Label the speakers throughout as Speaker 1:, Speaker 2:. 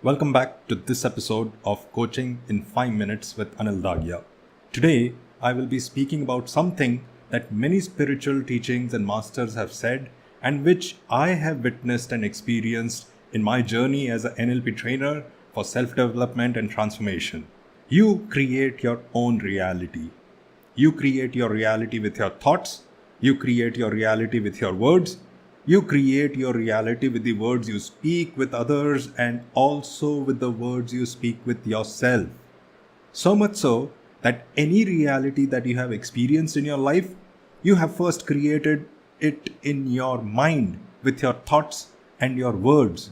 Speaker 1: Welcome back to this episode of Coaching in 5 Minutes with Anil Dagia. Today, I will be speaking about something that many spiritual teachings and masters have said and which I have witnessed and experienced in my journey as an NLP trainer for self-development and transformation. You create your own reality. You create your reality with your thoughts. You create your reality with your words. You create your reality with the words you speak with others and also with the words you speak with yourself. So much so that any reality that you have experienced in your life, you have first created it in your mind with your thoughts and your words.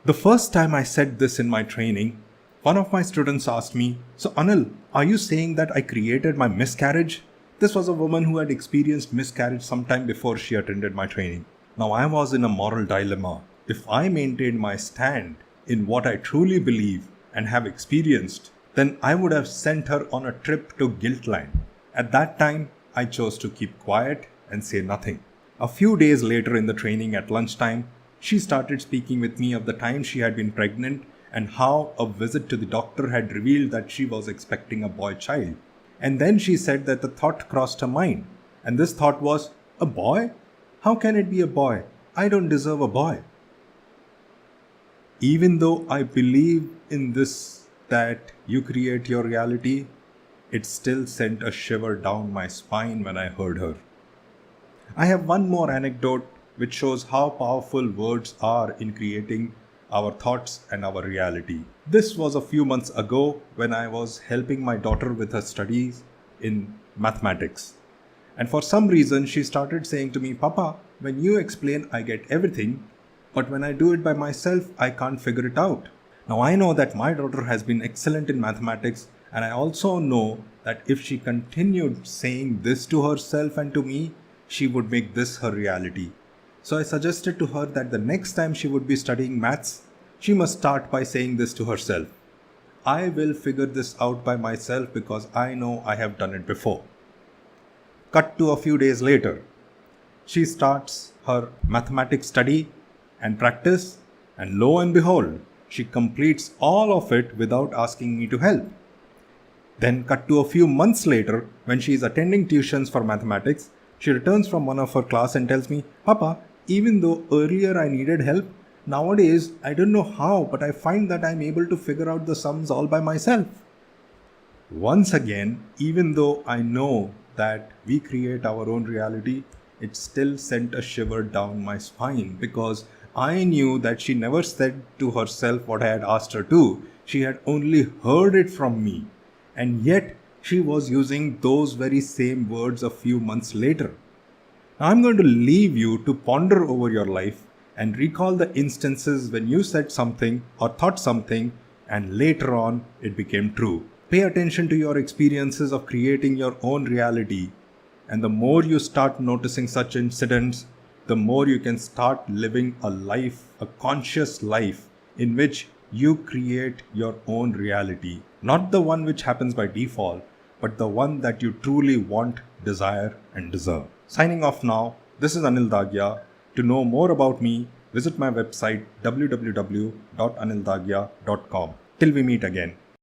Speaker 1: The first time I said this in my training, one of my students asked me, "So Anil, are you saying that I created my miscarriage?" This was a woman who had experienced miscarriage sometime before she attended my training. Now I was in a moral dilemma. If I maintained my stand in what I truly believe and have experienced, then I would have sent her on a trip to Guiltland. At that time, I chose to keep quiet and say nothing. A few days later in the training at lunchtime, she started speaking with me of the time she had been pregnant and how a visit to the doctor had revealed that she was expecting a boy child. And then she said that the thought crossed her mind. And this thought was, "A boy? How can it be a boy? I don't deserve a boy." Even though I believe in this, that you create your reality, it still sent a shiver down my spine when I heard her. I have one more anecdote which shows how powerful words are in creating our thoughts and our reality. This was a few months ago when I was helping my daughter with her studies in mathematics. And for some reason, she started saying to me, "Papa, when you explain, I get everything, but when I do it by myself, I can't figure it out." Now, I know that my daughter has been excellent in mathematics, and I also know that if she continued saying this to herself and to me, she would make this her reality. So I suggested to her that the next time she would be studying maths, she must start by saying this to herself: "I will figure this out by myself because I know I have done it before." Cut to a few days later. She starts her mathematics study and practice, and lo and behold, she completes all of it without asking me to help. Then cut to a few months later, when she is attending tuitions for mathematics, she returns from one of her class and tells me, "Papa, even though earlier I needed help, nowadays I don't know how, but I find that I'm able to figure out the sums all by myself." Once again, even though I know that we create our own reality, it still sent a shiver down my spine because I knew that she never said to herself what I had asked her to. She had only heard it from me. And yet, she was using those very same words a few months later. Now, I'm going to leave you to ponder over your life and recall the instances when you said something or thought something and later on it became true. Pay attention to your experiences of creating your own reality, and the more you start noticing such incidents, the more you can start living a life, a conscious life, in which you create your own reality. Not the one which happens by default, but the one that you truly want, desire, and deserve. Signing off now, this is Anil Dagia. To know more about me, visit my website www.anildagia.com. Till we meet again.